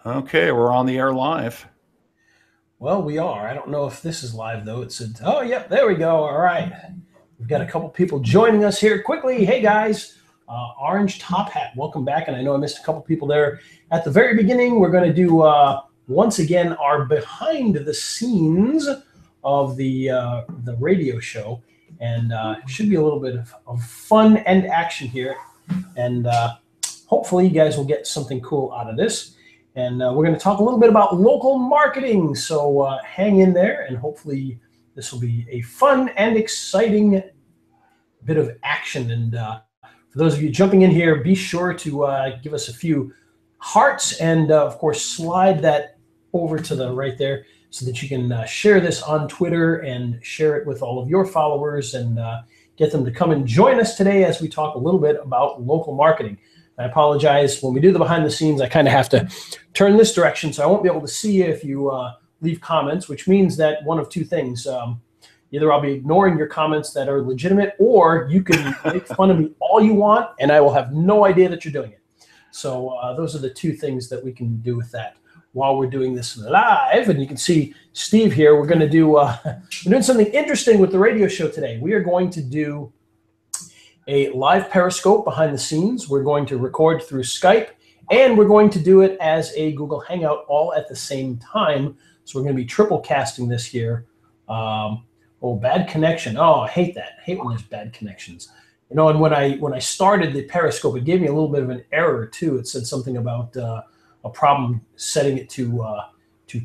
Okay, we're on the air live. Well, we are. I don't know if this is live though. It said, "Oh, yep, there we go." All right, we've got a couple people joining us here quickly. Hey guys, Orange Top Hat, welcome back. And I know I missed a couple people there at the very beginning. We're going to do once again our behind the scenes of the radio show, and it should be a little bit of fun and action here, and hopefully you guys will get something cool out of this. And we're going to talk a little bit about local marketing. So hang in there, and hopefully this will be a fun and exciting bit of action. And for those of you jumping in here, be sure to give us a few hearts, and of course slide that over to the right there so that you can share this on Twitter and share it with all of your followers, and get them to come and join us today as we talk a little bit about local marketing. I apologize. When we do the behind the scenes, I kind of have to turn this direction, so I won't be able to see you if you leave comments, which means that one of two things. Either I'll be ignoring your comments that are legitimate, or you can make fun of me all you want, and I will have no idea that you're doing it. So those are the two things that we can do with that while we're doing this live. And you can see Steve here. We're going to do we're doing something interesting with the radio show today. We are going to do a live Periscope behind the scenes. We're going to record through Skype, and we're going to do it as a Google Hangout all at the same time. So we're going to be triple casting this here. Bad connection. Oh, I hate that. I hate when there's bad connections. You know, and when I started the Periscope, it gave me a little bit of an error too. It said something about a problem setting it to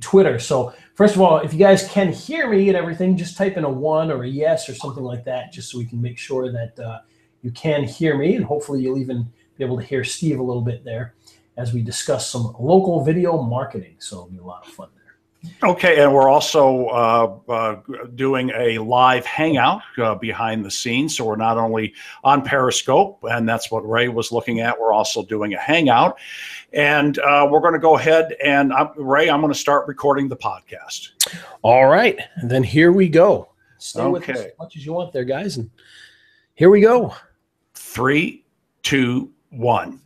Twitter. So first of all, if you guys can hear me and everything, just type in a 1 or a yes or something like that, just so we can make sure that you can hear me, and hopefully you'll even be able to hear Steve a little bit there as we discuss some local video marketing. So it'll be a lot of fun there. Okay, and we're also doing a live hangout behind the scenes. So we're not only on Periscope, and that's what Ray was looking at, we're also doing a hangout. And we're going to go ahead and, Ray, I'm going to start recording the podcast. All right, and then here we go. Stay with us as much as you want there, guys. And here we go. 3, 2, 1.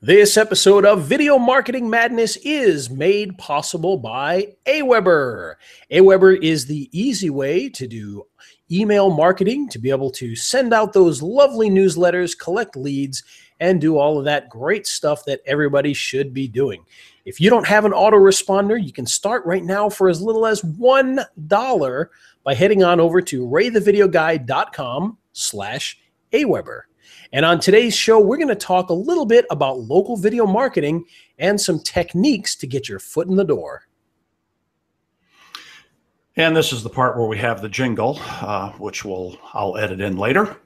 This episode of Video Marketing Madness is made possible by Aweber. Aweber is the easy way to do email marketing, to be able to send out those lovely newsletters, collect leads, and do all of that great stuff that everybody should be doing. If you don't have an autoresponder, you can start right now for as little as $1 by heading on over to raythevideoguy.com/Aweber. And on today's show, we're going to talk a little bit about local video marketing and some techniques to get your foot in the door. And this is the part where we have the jingle, which I'll edit in later.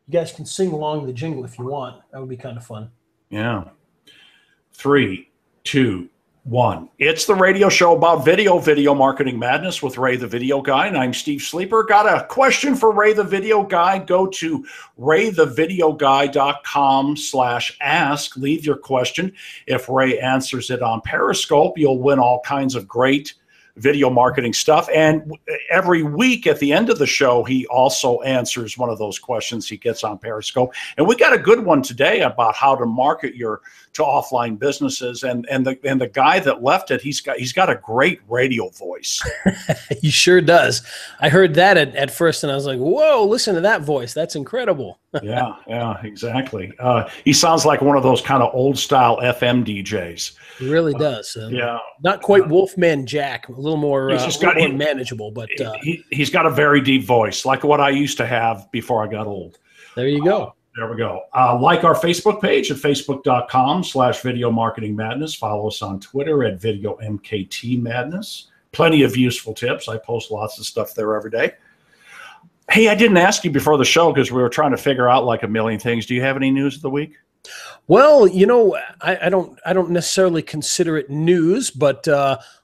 You guys can sing along the jingle if you want. That would be kind of fun. Yeah. 3, 2, 1. It's the radio show about video marketing madness with Ray the Video Guy, and I'm Steve Sleeper. Got a question for Ray the Video Guy? Go to raythevideoguy.com/ask. Leave your question. If Ray answers it on Periscope, you'll win all kinds of great video marketing stuff. And every week at the end of the show, he also answers one of those questions he gets on Periscope. And we got a good one today about how to market to offline businesses. And the guy that left it, he's got a great radio voice. He sure does. I heard that at first, and I was like, whoa, listen to that voice. That's incredible. Yeah, exactly. He sounds like one of those kind of old style FM DJs. He really does. Yeah. Not quite Wolfman Jack, a little more, more manageable, but he's got a very deep voice, like what I used to have before I got old. There you go. There we go. Like our Facebook page at facebook.com/video marketing madness. Follow us on Twitter at video MKT madness. Plenty of useful tips. I post lots of stuff there every day. Hey, I didn't ask you before the show because we were trying to figure out like a million things. Do you have any news of the week? Well, you know, I don't necessarily consider it news, but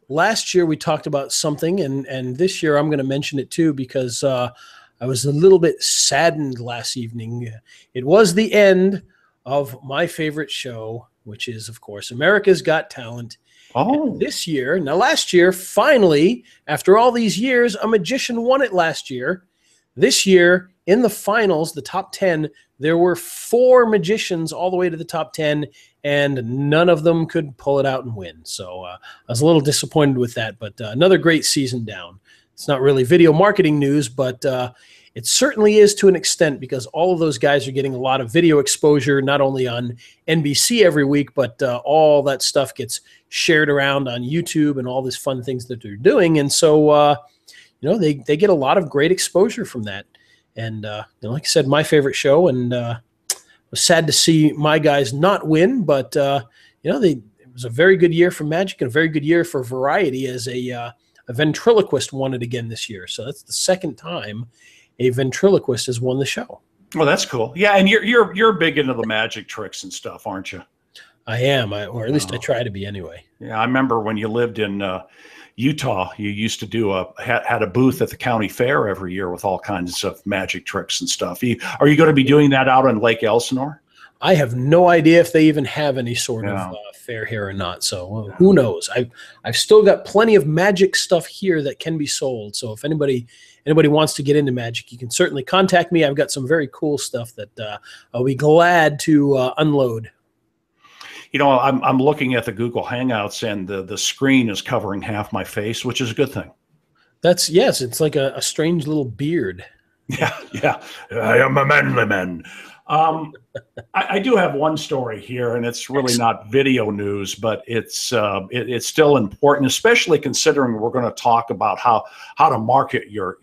last year we talked about something, and this year I'm going to mention it too because I was a little bit saddened last evening. It was the end of my favorite show, which is, of course, America's Got Talent. Oh. And this year, now last year, finally, after all these years, a magician won it last year. This year, in the finals, the top 10, there were 4 magicians all the way to the top 10, and none of them could pull it out and win. So I was a little disappointed with that, but another great season down. It's not really video marketing news, but it certainly is to an extent, because all of those guys are getting a lot of video exposure, not only on NBC every week, but all that stuff gets shared around on YouTube and all these fun things that they're doing. And so, they get a lot of great exposure from that. And like I said, my favorite show, and was sad to see my guys not win, but it was a very good year for Magic and a very good year for Variety, as a ventriloquist won it again this year. So that's the second time a ventriloquist has won the show. Well, that's cool. Yeah, and you're big into the magic tricks and stuff, aren't you? I am, or at least I try to be anyway. Yeah, I remember when you lived in Utah, you used to had a booth at the county fair every year with all kinds of magic tricks and stuff. Are you going to be doing that out in Lake Elsinore? I have no idea if they even have any sort of fair here or not. So who knows? I've still got plenty of magic stuff here that can be sold. So if anybody wants to get into magic, you can certainly contact me. I've got some very cool stuff that I'll be glad to unload. I'm looking at the Google Hangouts, and the screen is covering half my face, which is a good thing. Yes, it's like a strange little beard. Yeah. I am a manly man. I do have one story here, and it's really not video news, but it's still important, especially considering we're going to talk about how to market your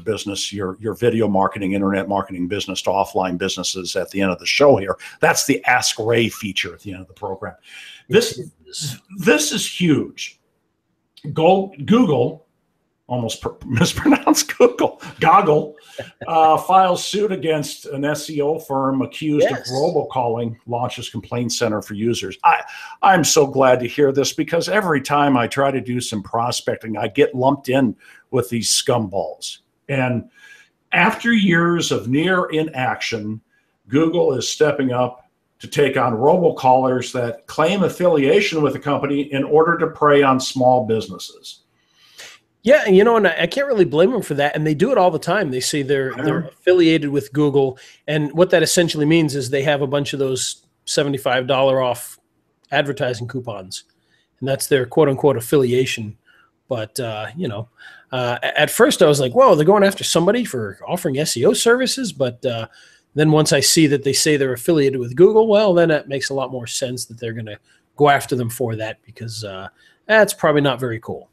business, your video marketing, internet marketing business to offline businesses at the end of the show here. That's the Ask Ray feature at the end of the program. This is huge. Google, almost mispronounced Goggle, files suit against an SEO firm accused of robocalling, launches complaint center for users. I'm so glad to hear this, because every time I try to do some prospecting, I get lumped in with these scumballs. And after years of near inaction, Google is stepping up to take on robocallers that claim affiliation with the company in order to prey on small businesses. Yeah, and I can't really blame them for that. And they do it all the time. They say they're affiliated with Google, and what that essentially means is they have a bunch of those $75 off advertising coupons, and that's their quote unquote affiliation. But at first I was like, whoa, they're going after somebody for offering SEO services. But then once I see that they say they're affiliated with Google, well, then it makes a lot more sense that they're going to go after them for that, because that's probably not very cool.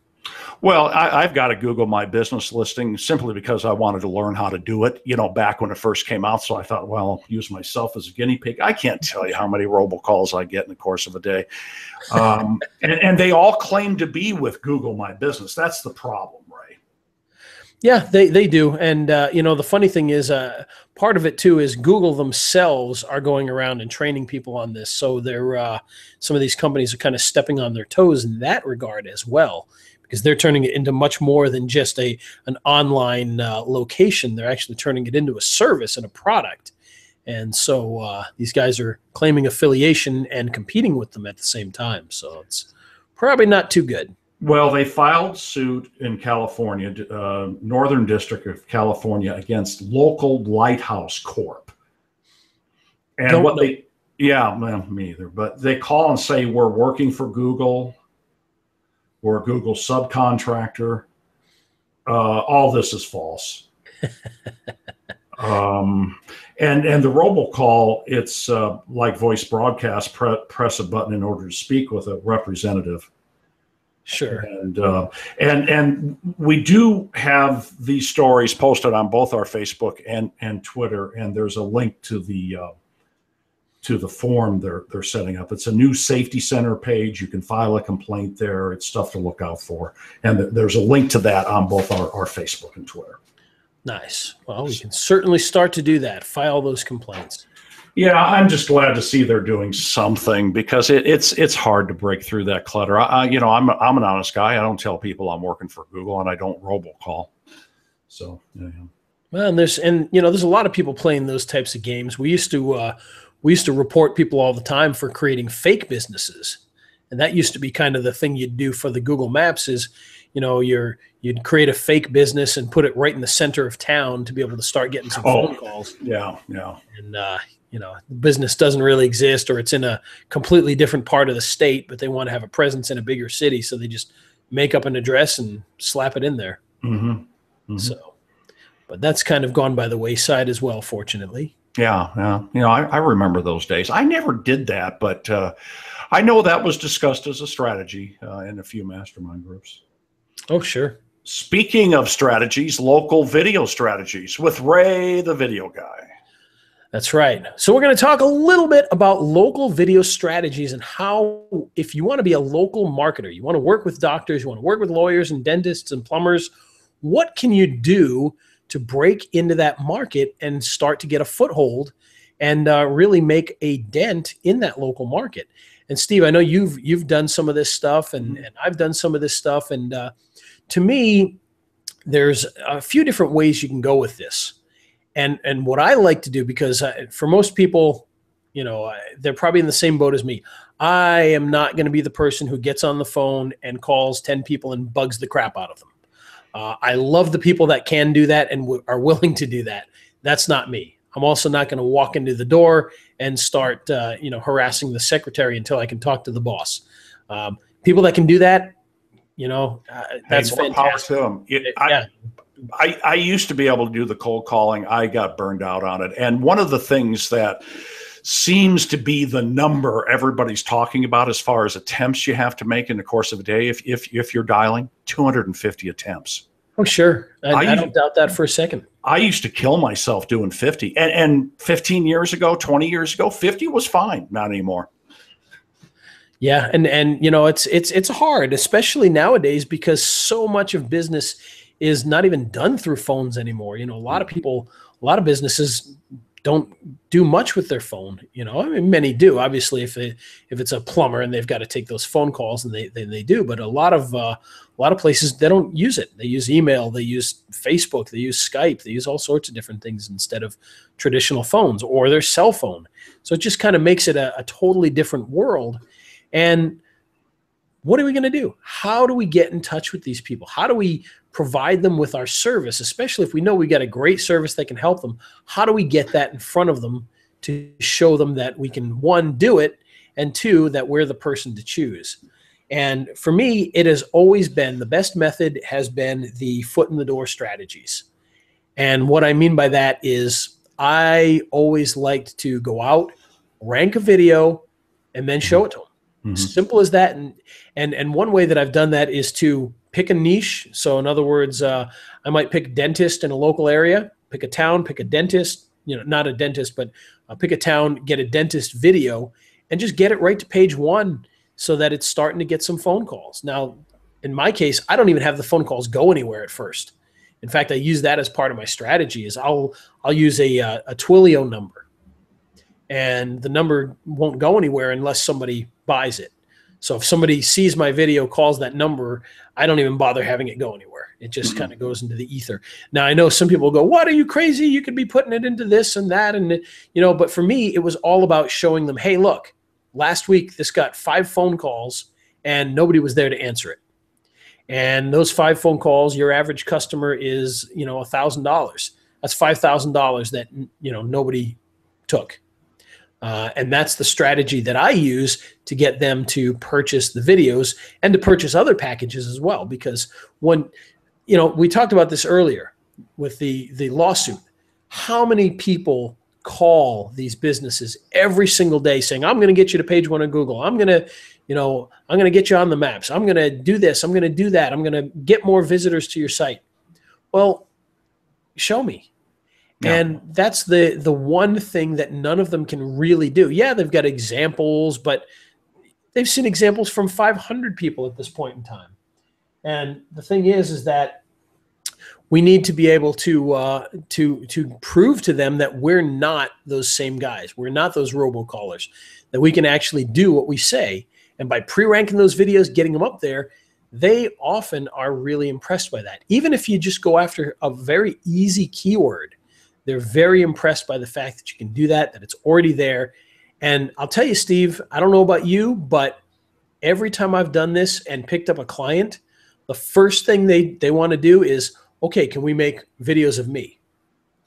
Well, I've got to Google My Business listing simply because I wanted to learn how to do it, back when it first came out. So I thought, well, I'll use myself as a guinea pig. I can't tell you how many robocalls I get in the course of a day. And they all claim to be with Google My Business. That's the problem, Ray. Yeah, they do. And, the funny thing is, part of it, too, is Google themselves are going around and training people on this. So they're some of these companies are kind of stepping on their toes in that regard as well, because they're turning it into much more than just an online location. They're actually turning it into a service and a product. And so these guys are claiming affiliation and competing with them at the same time. So it's probably not too good. Well, they filed suit in California, Northern District of California, against Local Lighthouse Corp. And me either. But they call and say, we're working for Google. We're a Google subcontractor. All this is false. And the robocall, it's like voice broadcast, press a button in order to speak with a representative. Sure. And we do have these stories posted on both our Facebook and Twitter, and there's a link to the form they're setting up. It's a new safety center page. You can file a complaint there. It's stuff to look out for. And there's a link to that on both our Facebook and Twitter. Nice. Well, we can certainly start to do that. File those complaints. Yeah, I'm just glad to see they're doing something, because it's hard to break through that clutter. I'm an honest guy. I don't tell people I'm working for Google, and I don't robocall. So, yeah. Well, there's a lot of people playing those types of games. We used to report people all the time for creating fake businesses. And that used to be kind of the thing you'd do for the Google Maps is, you'd create a fake business and put it right in the center of town to be able to start getting some phone calls. Yeah. And, the business doesn't really exist, or it's in a completely different part of the state, but they want to have a presence in a bigger city. So they just make up an address and slap it in there. Mm-hmm. Mm-hmm. So, but that's kind of gone by the wayside as well, fortunately. Yeah. I remember those days. I never did that, but I know that was discussed as a strategy in a few mastermind groups. Oh, sure. Speaking of strategies, local video strategies with Ray, the video guy. That's right. So we're going to talk a little bit about local video strategies and how, if you want to be a local marketer, you want to work with doctors, you want to work with lawyers and dentists and plumbers, what can you do to break into that market and start to get a foothold and really make a dent in that local market? And Steve, I know you've done some of this stuff, and I've done some of this stuff. And to me, there's a few different ways you can go with this. And what I like to do, because for most people, they're probably in the same boat as me. I am not going to be the person who gets on the phone and calls 10 people and bugs the crap out of them. I love the people that can do that and are willing to do that. That's not me. I'm also not going to walk into the door and start, harassing the secretary until I can talk to the boss. People that can do that, that's fantastic. Power to them. I used to be able to do the cold calling. I got burned out on it. And one of the things that seems to be the number everybody's talking about as far as attempts you have to make in the course of a day, if you're dialing, 250 attempts. Oh, sure. I don't doubt that for a second. I used to kill myself doing 50. And 15 years ago, 20 years ago, 50 was fine. Not anymore. Yeah. And it's hard, especially nowadays, because so much of business is not even done through phones anymore. A lot of businesses don't do much with their phone. Many do. Obviously, if it's a plumber and they've got to take those phone calls, and they do. But a lot of places, they don't use it. They use email, they use Facebook, they use Skype, they use all sorts of different things instead of traditional phones or their cell phone. So it just kind of makes it a totally different world. And what are we going to do? How do we get in touch with these people? How do we provide them with our service, especially if we know we got a great service that can help them? How do we get that in front of them to show them that we can, one, do it, and two, that we're the person to choose? And for me, it has always been, the best method has been the foot in the door strategies. And what I mean by that is I always liked to go out, rank a video, and then show it to them. Mm-hmm. Simple as that. And one way that I've done that is to pick a niche. So in other words, I might pick a dentist in a local area, pick a town, pick a dentist, not a dentist, but pick a town, get a dentist video, and just get it right to page one so that it's starting to get some phone calls. Now, in my case, I don't even have the phone calls go anywhere at first. In fact, I use that as part of my strategy. Is I'll use a Twilio number, and the number won't go anywhere unless somebody buys it. So if somebody sees my video, calls that number, I don't even bother having it go anywhere. It just kind of goes into the ether. Now, I know some people go, what, are you crazy? You could be putting it into this and that. And, but for me, it was all about showing them, hey, look, last week, this got 5 phone calls and nobody was there to answer it. And those 5 phone calls, your average customer is, $1,000. That's $5,000 that, nobody took. And that's the strategy that I use to get them to purchase the videos and to purchase other packages as well. Because when, we talked about this earlier with the lawsuit, how many people call these businesses every single day saying, I'm going to get you to page 1 of Google. I'm going to get you on the maps. I'm going to do this. I'm going to do that. I'm going to get more visitors to your site. Well, show me. Yeah. And that's the one thing that none of them can really do. Yeah, they've got examples, but they've seen examples from 500 people at this point in time. And the thing is that we need to be able to prove to them that we're not those same guys. We're not those robocallers, that we can actually do what we say. And by pre-ranking those videos, getting them up there, they often are really impressed by that. Even if you just go after a very easy keyword, they're very impressed by the fact that you can do that it's already there. And I'll tell you, Steve, I don't know about you, but every time I've done this and picked up a client, the first thing they want to do is, okay, can we make videos of me?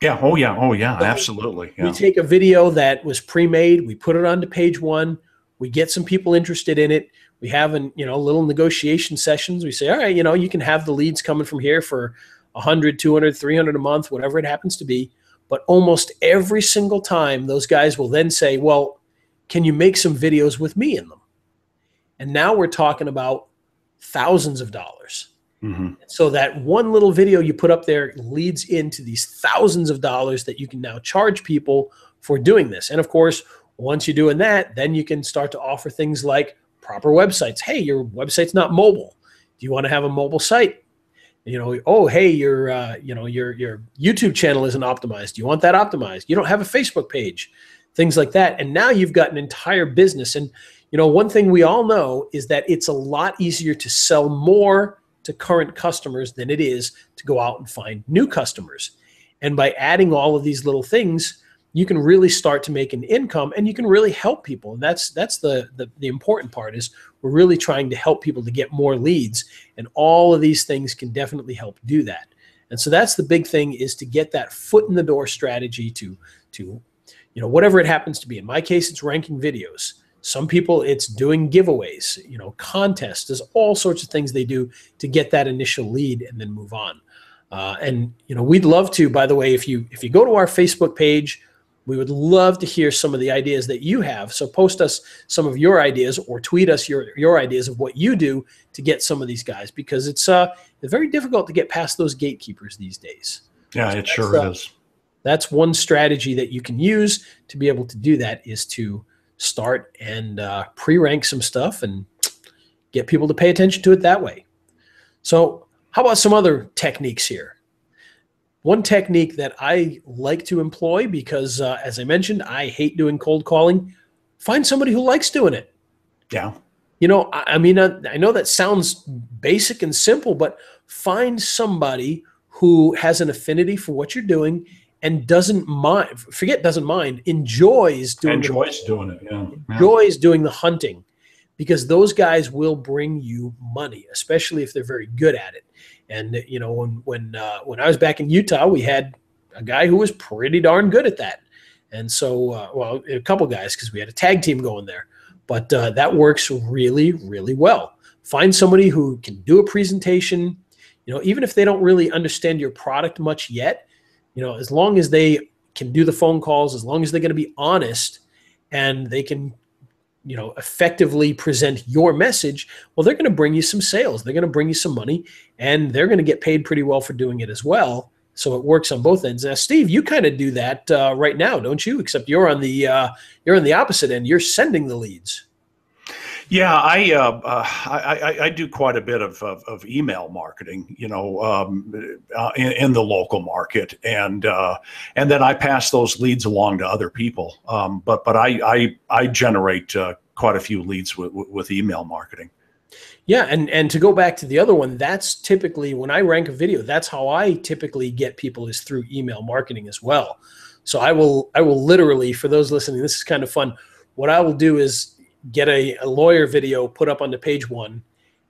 Yeah. Oh yeah. Oh yeah. Absolutely. We Yeah. take a video that was pre-made, we put it onto page one, we get some people interested in it. We have little negotiation sessions. We say, all right, you can have the leads coming from here for 100, 200, 300 a month, whatever it happens to be. But almost every single time, those guys will then say, well, can you make some videos with me in them? And now we're talking about thousands of dollars. Mm-hmm. So that one little video you put up there leads into these thousands of dollars that you can now charge people for doing this. And of course, once you're doing that, then you can start to offer things like proper websites. Hey, your website's not mobile. Do you want to have a mobile site? Oh, hey, your YouTube channel isn't optimized. Do you want that optimized? You don't have a Facebook page, things like that. And now you've got an entire business. And one thing we all know is that it's a lot easier to sell more to current customers than it is to go out and find new customers. And by adding all of these little things, you can really start to make an income, and you can really help people. And that's the important part, is we're really trying to help people to get more leads, and all of these things can definitely help do that. And so that's the big thing, is to get that foot in the door strategy to whatever it happens to be. In my case, it's ranking videos. Some people, it's doing giveaways, contests. There's all sorts of things they do to get that initial lead and then move on. We'd love to, by the way, if you go to our Facebook page, we would love to hear some of the ideas that you have. So post us some of your ideas, or tweet us your ideas of what you do to get some of these guys, because it's very difficult to get past those gatekeepers these days. Yeah, so it sure is. That's one strategy that you can use to be able to do that, is to start and pre-rank some stuff and get people to pay attention to it that way. So how about some other techniques here? One technique that I like to employ, because as I mentioned, I hate doing cold calling. Find somebody who likes doing it. Yeah. I know that sounds basic and simple, but find somebody who has an affinity for what you're doing and doesn't mind, enjoys doing it. Yeah. Enjoys doing the hunting, because those guys will bring you money, especially if they're very good at it. And when I was back in Utah, we had a guy who was pretty darn good at that. And so, a couple guys, because we had a tag team going there. But that works really, really well. Find somebody who can do a presentation, even if they don't really understand your product much yet. As long as they can do the phone calls, as long as they're going to be honest, and they can, effectively present your message, well, they're going to bring you some sales. They're going to bring you some money, and they're going to get paid pretty well for doing it as well. So it works on both ends. Now, Steve, you kind of do that right now, don't you? Except you're on the opposite end. You're sending the leads. Yeah, I do quite a bit of email marketing, in the local market, and then I pass those leads along to other people. But I generate quite a few leads with email marketing. Yeah, and to go back to the other one, that's typically when I rank a video. That's how I typically get people, is through email marketing as well. So I will literally, for those listening, this is kind of fun. What I will do is get a lawyer video put up onto page one,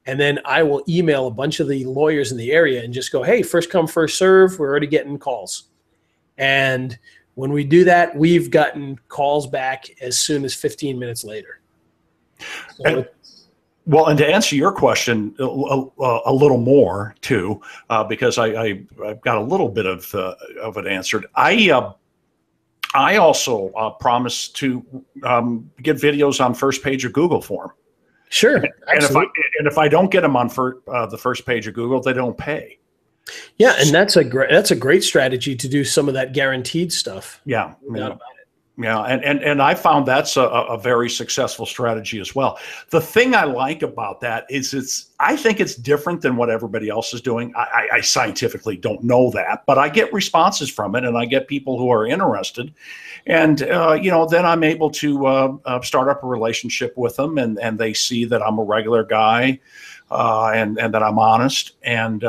and then I will email a bunch of the lawyers in the area and just go, hey, first come, first serve. We're already getting calls. And when we do that, we've gotten calls back as soon as 15 minutes later. So and to answer your question a little more too, because I've got a little bit of it answered. I also promise to get videos on first page of Google for them. Sure. And if I don't get them on the first page of Google, they don't pay. Yeah, and that's a great strategy to do some of that guaranteed stuff. Yeah. Yeah, and I found that's a very successful strategy as well. The thing I like about that is I think it's different than what everybody else is doing. I scientifically don't know that, but I get responses from it, and I get people who are interested, and then I'm able to start up a relationship with them, and they see that I'm a regular guy, and that I'm honest, and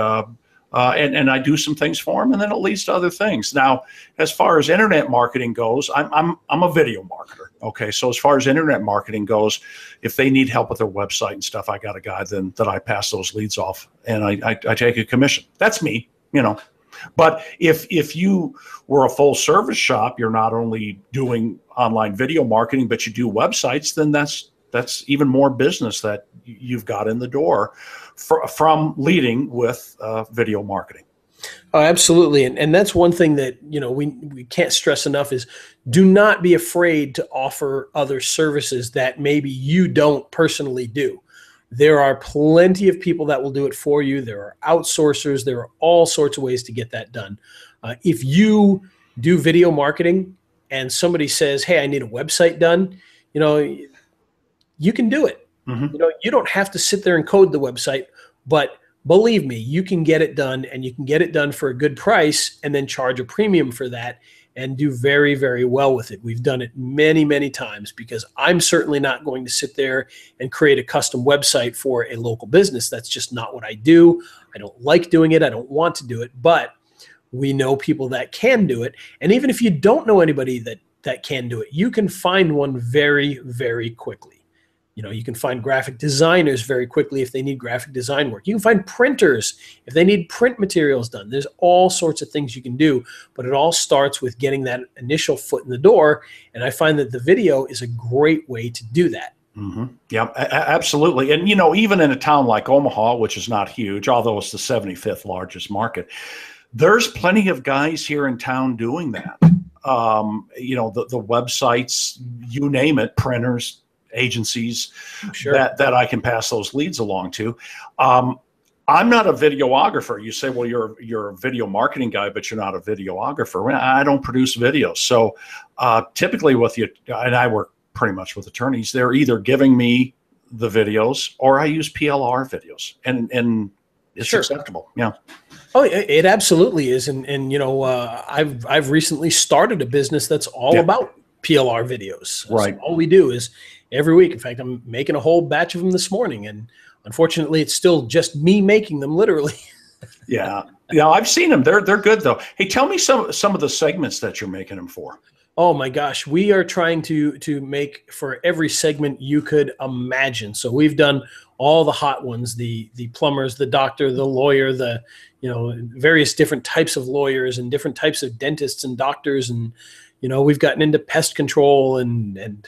I do some things for them, and then it leads to other things. Now, as far as internet marketing goes, I'm a video marketer. Okay, so as far as internet marketing goes, if they need help with their website and stuff, I got a guy then that I pass those leads off, and I take a commission. That's me, But if you were a full service shop, you're not only doing online video marketing, but you do websites, then that's even more business that you've got in the door from leading with video marketing. Oh, absolutely. And that's one thing that, we can't stress enough is do not be afraid to offer other services that maybe you don't personally do. There are plenty of people that will do it for you. There are outsourcers. There are all sorts of ways to get that done. If you do video marketing and somebody says, hey, I need a website done, you can do it. Mm-hmm. You don't have to sit there and code the website, but believe me, you can get it done, and you can get it done for a good price and then charge a premium for that and do very, very well with it. We've done it many, many times because I'm certainly not going to sit there and create a custom website for a local business. That's just not what I do. I don't like doing it. I don't want to do it, but we know people that can do it. And even if you don't know anybody that can do it, you can find one very, very quickly. You can find graphic designers very quickly if they need graphic design work. You can find printers if they need print materials done. There's all sorts of things you can do, but it all starts with getting that initial foot in the door. And I find that the video is a great way to do that. Mm-hmm. Yeah, absolutely. And, even in a town like Omaha, which is not huge, although it's the 75th largest market, there's plenty of guys here in town doing that. The websites, you name it, printers, agencies, sure, that I can pass those leads along to. I'm not a videographer. You say, well, you're a video marketing guy, but you're not a videographer. I don't produce videos. So typically with you, and I work pretty much with attorneys, they're either giving me the videos or I use PLR videos, and it's sure, acceptable. Yeah. Oh, it absolutely is. And I've recently started a business that's all about PLR videos. Right. So all we do is every week. In fact, I'm making a whole batch of them this morning, and unfortunately, it's still just me making them, literally. Yeah, I've seen them. They're good though. Hey, tell me some of the segments that you're making them for. Oh my gosh, we are trying to make for every segment you could imagine. So we've done all the hot ones: the plumbers, the doctor, the lawyer, the various different types of lawyers and different types of dentists and doctors, and we've gotten into pest control and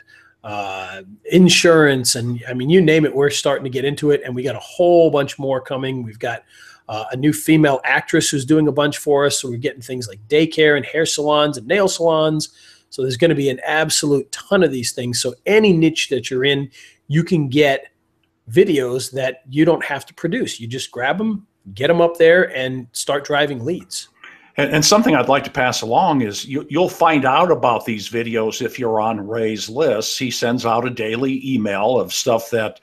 insurance, and I mean, you name it, we're starting to get into it, and we got a whole bunch more coming. We've got a new female actress who's doing a bunch for us, so we're getting things like daycare and hair salons and nail salons. So there's going to be an absolute ton of these things. So any niche that you're in, you can get videos that you don't have to produce. You just grab them, get them up there, and start driving leads. And something I'd like to pass along is you'll find out about these videos if you're on Ray's list. He sends out a daily email of stuff that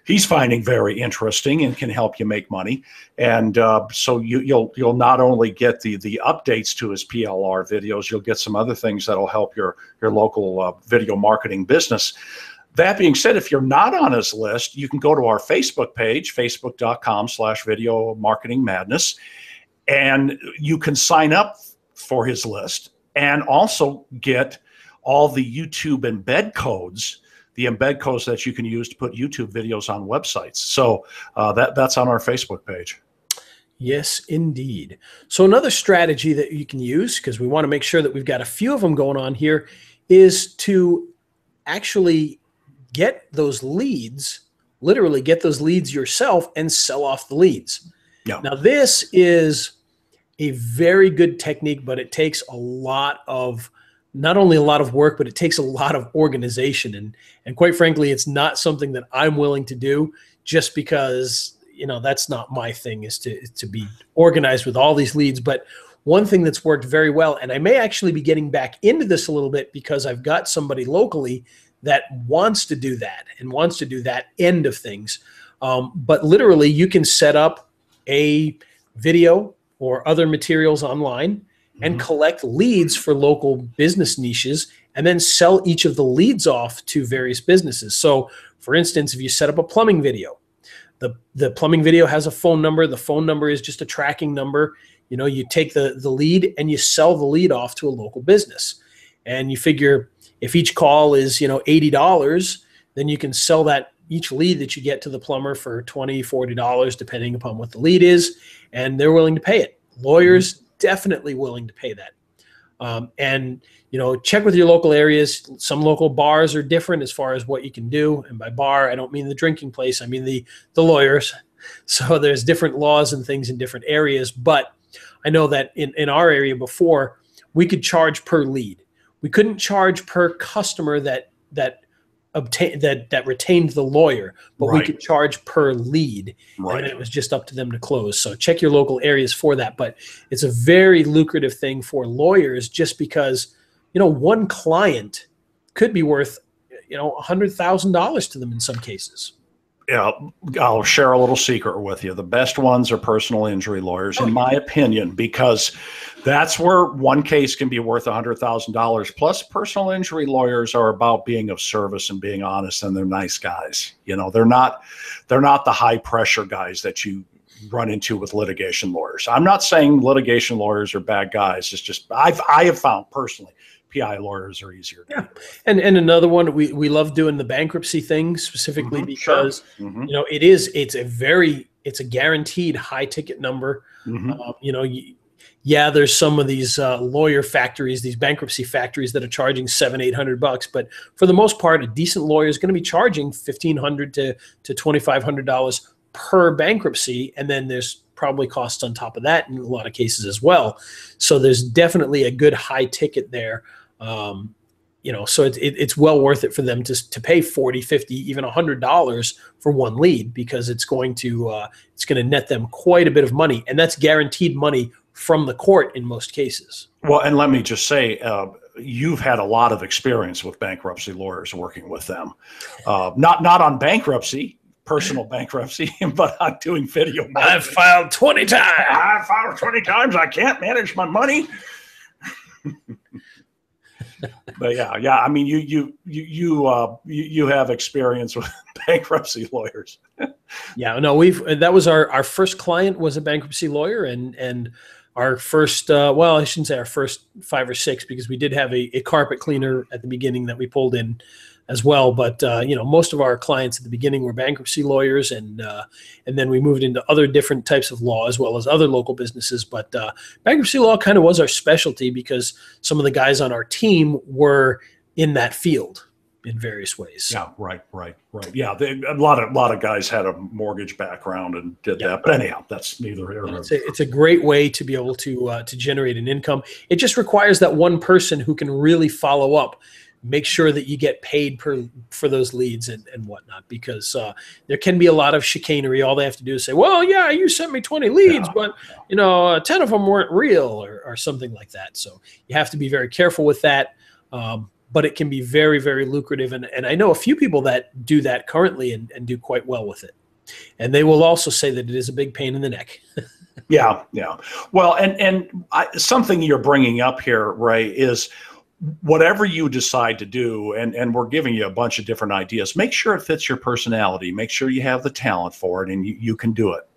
he's finding very interesting and can help you make money. And so you'll not only get the updates to his PLR videos, you'll get some other things that'll help your local video marketing business. That being said, if you're not on his list, you can go to our Facebook page, facebook.com/video marketing madness. And you can sign up for his list and also get all the YouTube embed codes, the embed codes that you can use to put YouTube videos on websites. So that's on our Facebook page. Yes, indeed. So another strategy that you can use, because we want to make sure that we've got a few of them going on here, is to actually get those leads, literally get those leads yourself and sell off the leads. Yeah. Now, this is a very good technique, but it takes a lot of, not only a lot of work, but it takes a lot of organization. And quite frankly, it's not something that I'm willing to do just because, that's not my thing, is to be organized with all these leads. But one thing that's worked very well, and I may actually be getting back into this a little bit because I've got somebody locally that wants to do that and wants to do that end of things. But literally, you can set up a video or other materials online and collect leads for local business niches and then sell each of the leads off to various businesses. So for instance, if you set up a plumbing video, the plumbing video has a phone number. The phone number is just a tracking number. You take the lead and you sell the lead off to a local business. And you figure if each call is, $80, then you can sell that each lead that you get to the plumber for $20, $40, depending upon what the lead is, and they're willing to pay it. Lawyers, definitely willing to pay that. And, check with your local areas. Some local bars are different as far as what you can do. And by bar, I don't mean the drinking place. I mean the lawyers. So there's different laws and things in different areas. But I know that in our area before, we could charge per lead. We couldn't charge per customer that retained the lawyer, but we could charge per lead, and it was just up to them to close. So check your local areas for that. But it's a very lucrative thing for lawyers, just because one client could be worth $100,000 to them in some cases. Yeah, I'll share a little secret with you. The best ones are personal injury lawyers, in my opinion, because that's where one case can be worth $100,000. Plus, personal injury lawyers are about being of service and being honest, and they're nice guys. They're not the high pressure guys that you run into with litigation lawyers. I'm not saying litigation lawyers are bad guys. It's just I have found personally, PI lawyers are easier to deal with. And another one, we love doing the bankruptcy thing specifically because it's a guaranteed high ticket number. There's some of these lawyer factories, these bankruptcy factories that are charging $700-800, but for the most part, a decent lawyer is going to be charging $1,500 to $2,500 per bankruptcy, and then there's probably costs on top of that in a lot of cases as well. So there's definitely a good high ticket there. So it's well worth it for them to pay $40, $50, even $100 for one lead, because it's going to net them quite a bit of money, and that's guaranteed money from the court in most cases. Well, and let me just say, you've had a lot of experience with bankruptcy lawyers working with them, not on bankruptcy. Personal bankruptcy, but I'm doing video marketing. I've filed 20 times. I've filed 20 times. I can't manage my money. But yeah. I mean, you have experience with bankruptcy lawyers. Yeah, no, that was our first client was a bankruptcy lawyer, and our first, I shouldn't say our first 5 or 6, because we did have a carpet cleaner at the beginning that we pulled in as well. But, most of our clients at the beginning were bankruptcy lawyers, and then we moved into other different types of law as well as other local businesses. But bankruptcy law kind of was our specialty, because some of the guys on our team were in that field in various ways. Yeah, right. Yeah, a lot of guys had a mortgage background and did that. But anyhow, that's neither here nor there. It's a great way to be able to generate an income. It just requires that one person who can really follow up, make sure that you get paid for those leads and whatnot, because there can be a lot of chicanery. All they have to do is say, well, yeah, you sent me 20 leads, but 10 of them weren't real or something like that. So you have to be very careful with that. But it can be very, very lucrative. And I know a few people that do that currently and do quite well with it. And they will also say that it is a big pain in the neck. Yeah. Well, and something you're bringing up here, Ray, is whatever you decide to do, and we're giving you a bunch of different ideas, make sure it fits your personality. Make sure you have the talent for it, and you can do it.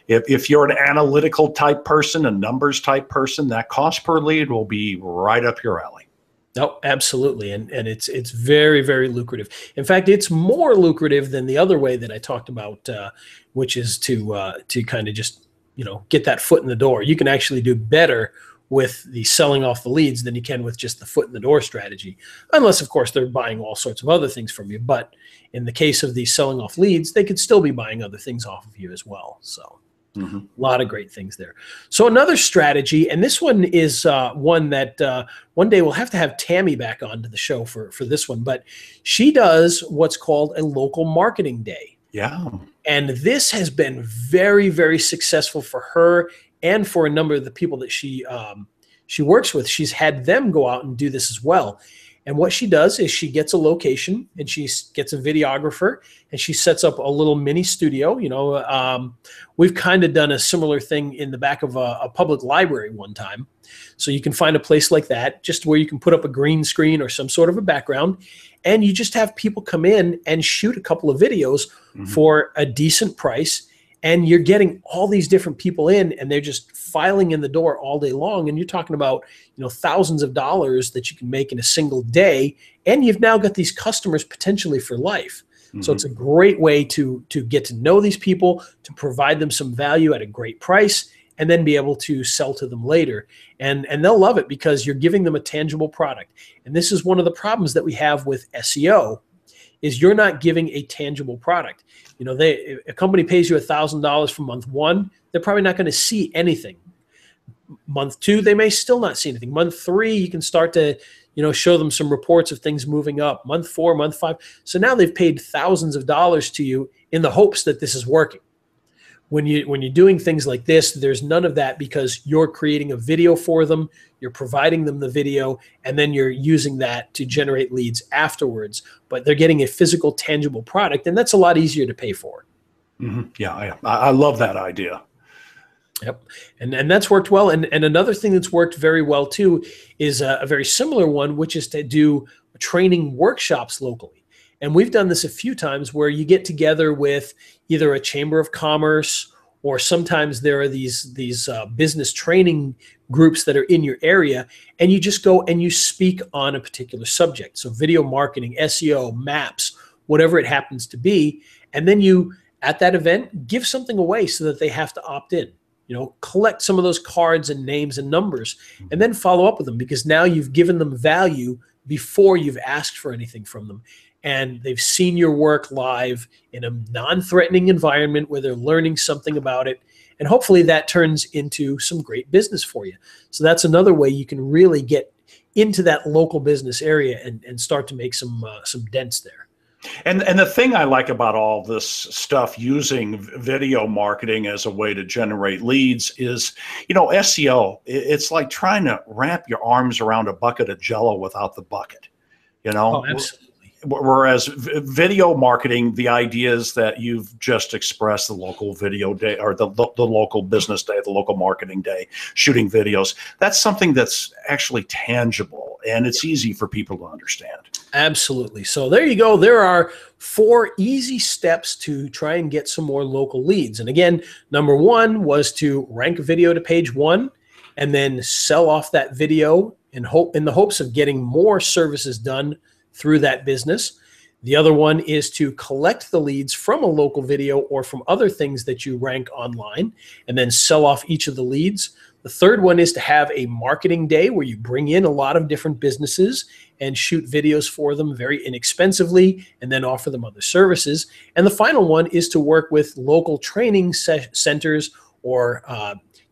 If you're an analytical type person, a numbers type person, that cost per lead will be right up your alley. No, absolutely. And it's very, very lucrative. In fact, it's more lucrative than the other way that I talked about, which is to kind of just, get that foot in the door. You can actually do better with the selling off the leads than you can with just the foot in the door strategy. Unless, of course, they're buying all sorts of other things from you. But in the case of the selling off leads, they could still be buying other things off of you as well. So a lot of great things there. So another strategy, and this one is one that one day we'll have to have Tammy back onto the show for this one, but she does what's called a local marketing day. Yeah. And this has been very, very successful for her and for a number of the people that she works with. She's had them go out and do this as well. And what she does is she gets a location and she gets a videographer and she sets up a little mini studio. We've kind of done a similar thing in the back of a public library one time. So you can find a place like that, just where you can put up a green screen or some sort of a background, and you just have people come in and shoot a couple of videos for a decent price. And you're getting all these different people in, and they're just filing in the door all day long. And you're talking about, thousands of dollars that you can make in a single day. And you've now got these customers potentially for life. So it's a great way to get to know these people, to provide them some value at a great price, and then be able to sell to them later. And they'll love it because you're giving them a tangible product. And this is one of the problems that we have with SEO is you're not giving a tangible product. You know, a company pays you $1,000 for month one, they're probably not going to see anything. Month two, they may still not see anything. Month three, you can start to, you know, show them some reports of things moving up. Month four, month five. So now they've paid thousands of dollars to you in the hopes that this is working. When you're doing things like this, there's none of that because you're creating a video for them, you're providing them the video, and then you're using that to generate leads afterwards. But they're getting a physical, tangible product, and that's a lot easier to pay for. Mm-hmm. Yeah, I love that idea. Yep. And that's worked well. And another thing that's worked very well too is a very similar one, which is to do training workshops locally. And we've done this a few times where you get together with either a chamber of commerce, or sometimes there are these business training groups that are in your area, and you just go and you speak on a particular subject. So video marketing, SEO, maps, whatever it happens to be. And then you, at that event, give something away so that they have to opt in. You know, collect some of those cards and names and numbers, and then follow up with them, because now you've given them value before you've asked for anything from them. And they've seen your work live in a non-threatening environment where they're learning something about it. And hopefully that turns into some great business for you. So that's another way you can really get into that local business area and start to make some dents there. And the thing I like about all this stuff, using video marketing as a way to generate leads, is, you know, SEO, it's like trying to wrap your arms around a bucket of Jell-O without the bucket, you know? Oh, absolutely. Whereas video marketing, the idea is that you've just expressed the local video day, or the local business day, the local marketing day, shooting videos. That's something that's actually tangible, and it's easy for people to understand. Absolutely. So there you go. There are 4 easy steps to try and get some more local leads. And again, number 1 was to rank a video to page 1 and then sell off that video in the hopes of getting more services done through that business. The other one is to collect the leads from a local video or from other things that you rank online and then sell off each of the leads. The third one is to have a marketing day where you bring in a lot of different businesses and shoot videos for them very inexpensively and then offer them other services. And the final one is to work with local training centers or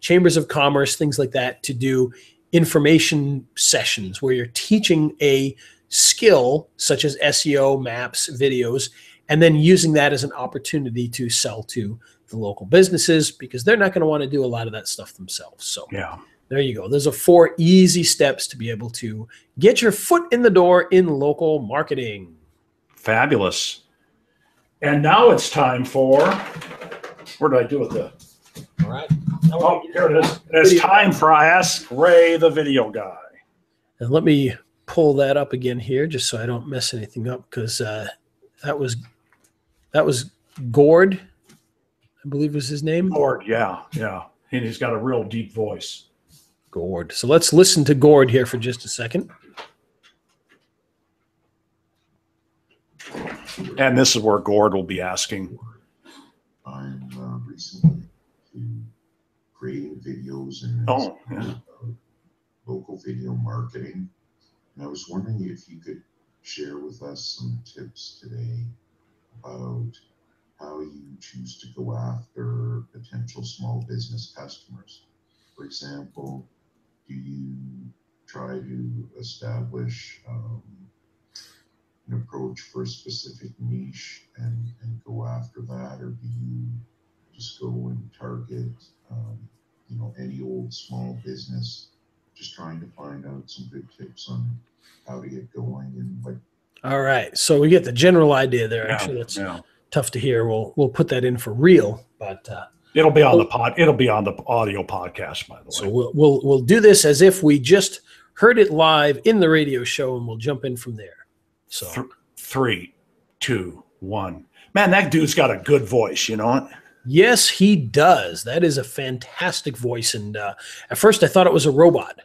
chambers of commerce, things like that, to do information sessions where you're teaching a skill such as SEO, maps, videos, and then using that as an opportunity to sell to the local businesses, because they're not going to want to do a lot of that stuff themselves. So yeah, there you go. Those are 4 easy steps to be able to get your foot in the door in local marketing. Fabulous. And now it's time for, where did I do with the? All right. Oh, here it is. It's time for Ask Ray the Video Guy. And let me pull that up again here just so I don't mess anything up, because that was Gord, I believe was his name. Gord, yeah. And he's got a real deep voice. Gord. So let's listen to Gord here for just a second. And this is where Gord will be asking. I'm recently creating videos and local video marketing. And I was wondering if you could share with us some tips today about how you choose to go after potential small business customers. For example, do you try to establish an approach for a specific niche and go after that, or do you just go and target any old small business? Just trying to find out some good tips on how to get going and what. All right, so we get the general idea there. Actually, that's tough to hear. We'll put that in for real, but it'll be on it'll be on the audio podcast, by the way. So we'll do this as if we just heard it live in the radio show, and we'll jump in from there. So 3, 2, 1. Man, that dude's got a good voice, you know it? Yes, he does. That is a fantastic voice. And at first I thought it was a robot.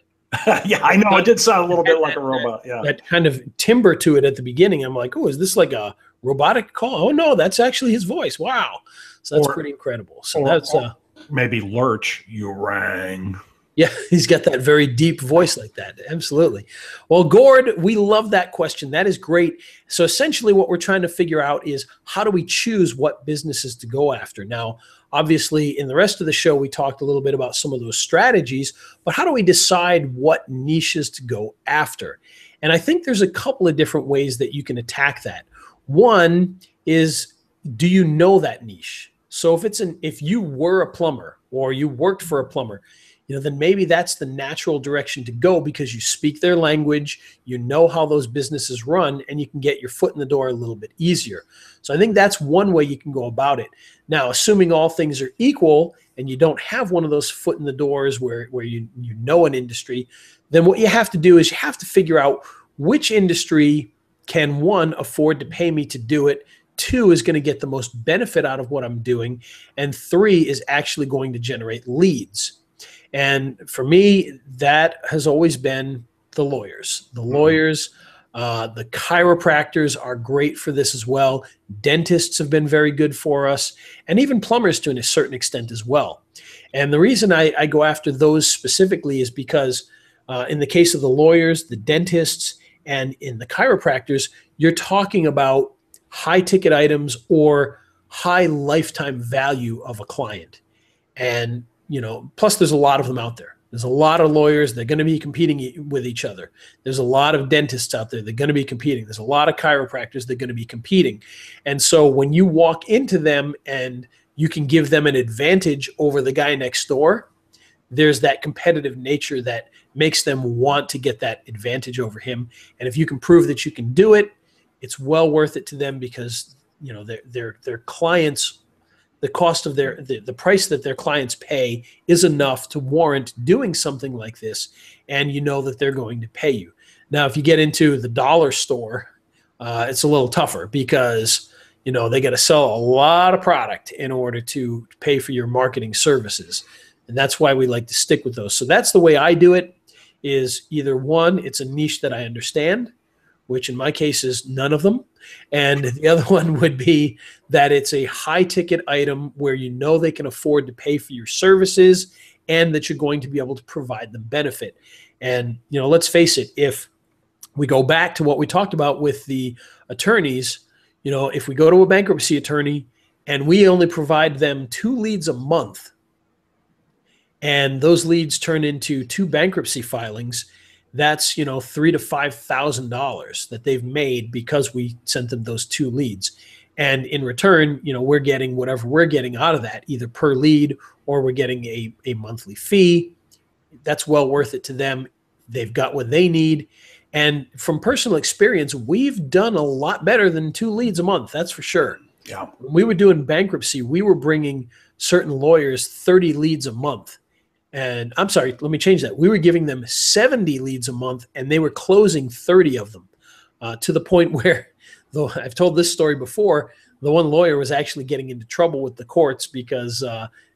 Yeah, I know. It did sound a little bit like a robot. Yeah. That kind of timbre to it at the beginning. I'm like, oh, is this like a robotic call? Oh, no, that's actually his voice. Wow. So that's pretty incredible. So Maybe Lurch, you rang. Yeah, he's got that very deep voice like that. Absolutely. Well, Gord, we love that question. That is great. So essentially what we're trying to figure out is how do we choose what businesses to go after? Now, obviously, in the rest of the show, we talked a little bit about some of those strategies, but how do we decide what niches to go after? And I think there's a couple of different ways that you can attack that. One is, do you know that niche? So if you were a plumber or you worked for a plumber, then maybe that's the natural direction to go because you speak their language, you know how those businesses run, and you can get your foot in the door a little bit easier. So I think that's one way you can go about it. Now, assuming all things are equal and you don't have one of those foot in the doors where you know an industry, then what you have to do is you have to figure out which industry can, one, afford to pay me to do it, two, is going to get the most benefit out of what I'm doing, and three, is actually going to generate leads. And for me, that has always been the lawyers. The lawyers, the chiropractors are great for this as well. Dentists have been very good for us, and even plumbers to a certain extent as well. And the reason I go after those specifically is because in the case of the lawyers, the dentists, and in the chiropractors, you're talking about high ticket items or high lifetime value of a client. And plus there's a lot of them out there. There's a lot of lawyers. They're going to be competing with each other. There's a lot of dentists out there. They're going to be competing. There's a lot of chiropractors. They're going to be competing. And so when you walk into them and you can give them an advantage over the guy next door, there's that competitive nature that makes them want to get that advantage over him. And if you can prove that you can do it, it's well worth it to them because their clients, the cost of the price that their clients pay is enough to warrant doing something like this, and you know that they're going to pay you. Now, if you get into the dollar store, it's a little tougher because they got to sell a lot of product in order to pay for your marketing services, and that's why we like to stick with those. So that's the way I do it. Is either one, it's a niche that I understand, which in my case is none of them. And the other one would be that it's a high ticket item where they can afford to pay for your services and that you're going to be able to provide them benefit. And, let's face it, if we go back to what we talked about with the attorneys, if we go to a bankruptcy attorney and we only provide them 2 leads a month, and those leads turn into 2 bankruptcy filings, that's $3,000 to $5,000 that they've made because we sent them those 2 leads. And in return, we're getting whatever we're getting out of that, either per lead or we're getting a monthly fee. That's well worth it to them. They've got what they need. And from personal experience, we've done a lot better than 2 leads a month. That's for sure. Yeah. When we were doing bankruptcy, we were bringing certain lawyers 30 leads a month. And I'm sorry, let me change that. We were giving them 70 leads a month, and they were closing 30 of them to the point where, though I've told this story before, the one lawyer was actually getting into trouble with the courts because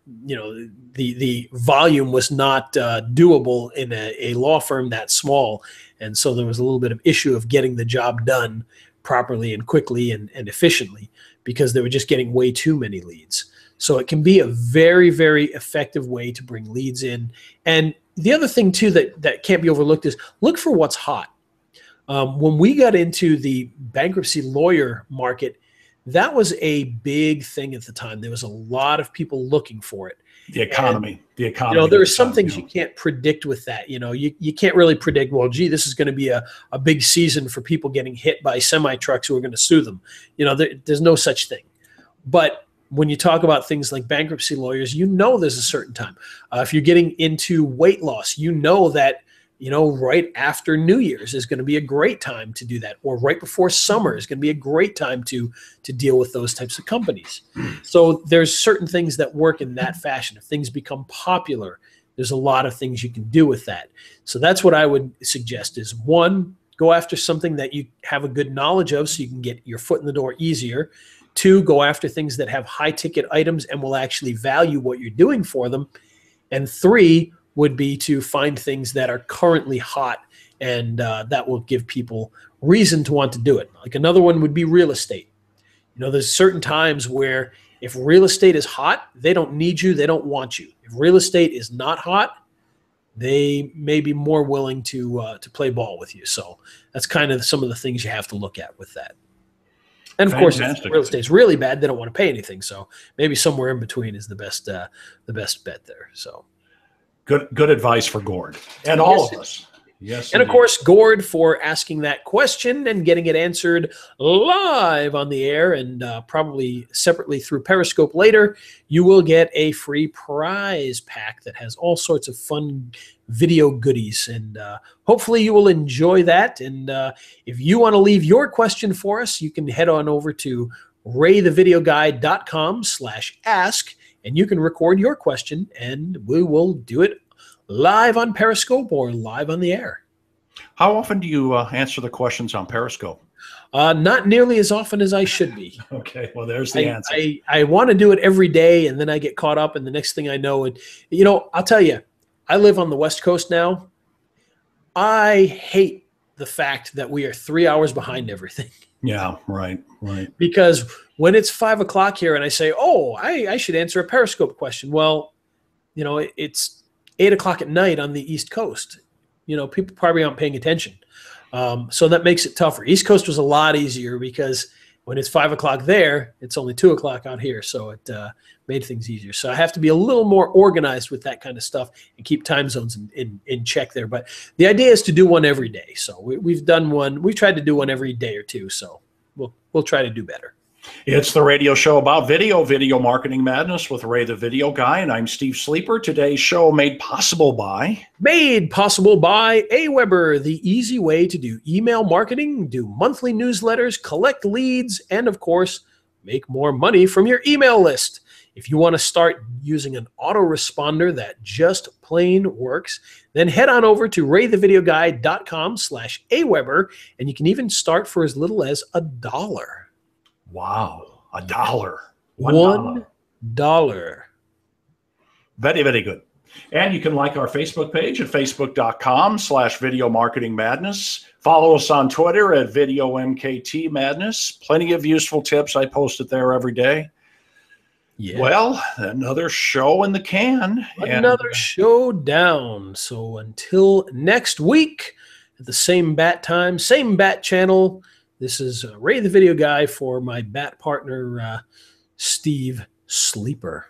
the volume was not doable in a law firm that small. And so there was a little bit of issue of getting the job done properly and quickly and efficiently because they were just getting way too many leads. So it can be a very, very effective way to bring leads in. And the other thing, too, that can't be overlooked is look for what's hot. When we got into the bankruptcy lawyer market, that was a big thing at the time. There was a lot of people looking for it. The economy. There are some things you can't predict with that. You can't really predict, well, gee, this is going to be a big season for people getting hit by semi-trucks who are going to sue them. There's no such thing. But when you talk about things like bankruptcy lawyers, there's a certain time. If you're getting into weight loss, that, right after New Year's is going to be a great time to do that. Or right before summer is going to be a great time to deal with those types of companies. So there's certain things that work in that fashion. If things become popular, there's a lot of things you can do with that. So that's what I would suggest is, one, go after something that you have a good knowledge of so you can get your foot in the door easier. 2, go after things that have high ticket items and will actually value what you're doing for them. And 3 would be to find things that are currently hot and that will give people reason to want to do it. Like another one would be real estate. There's certain times where If real estate is hot, they don't need you. They don't want you. If real estate is not hot, they may be more willing to play ball with you. So that's kind of some of the things you have to look at with that. And of course, if real estate's really bad, they don't want to pay anything. So maybe somewhere in between is the best bet there. So good advice for Gord and all of us. Yes. And of course, Gord for asking that question and getting it answered live on the air and probably separately through Periscope later. You will get a free prize pack that has all sorts of fun video goodies. And hopefully you will enjoy that. And if you want to leave your question for us, you can head on over to raythevideoguy.com/ask and you can record your question and we will do it live on Periscope or live on the air. How often do you answer the questions on Periscope? Not nearly as often as I should be. Okay, well, there's the answer. I want to do it every day, and then I get caught up, and the next thing I know, I'll tell you, I live on the West Coast now. I hate the fact that we are 3 hours behind everything. Yeah, right. Because when it's 5 o'clock here and I say, I should answer a Periscope question. Well, it's 8 o'clock at night on the East Coast. People probably aren't paying attention. So that makes it tougher. East Coast was a lot easier because when it's 5 o'clock there, it's only 2 o'clock out here. So it made things easier. So I have to be a little more organized with that kind of stuff and keep time zones in check there. But the idea is to do one every day. So we've done one. We've tried to do one every day or two. So we'll try to do better. It's the radio show about video marketing madness with Ray the Video Guy, and I'm Steve Sleeper. Today's show made possible by AWeber, the easy way to do email marketing, do monthly newsletters, collect leads, and of course, make more money from your email list. If you want to start using an autoresponder that just plain works, then head on over to raythevideoguy.com/AWeber, and you can even start for as little as $1. Wow, $1. $1. Very, very good. And you can like our Facebook page at facebook.com/video marketing madness. Follow us on Twitter at video MKT madness. Plenty of useful tips. I post it there every day. Yeah. Well, another show in the can. Another show down. So until next week at the same bat time, same bat channel. This is Ray the Video Guy for my bat partner, Steve Sleeper.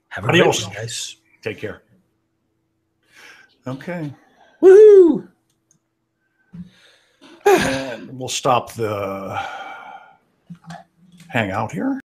Have a great day, guys. Take care. Okay. Woohoo! And we'll stop the hangout here.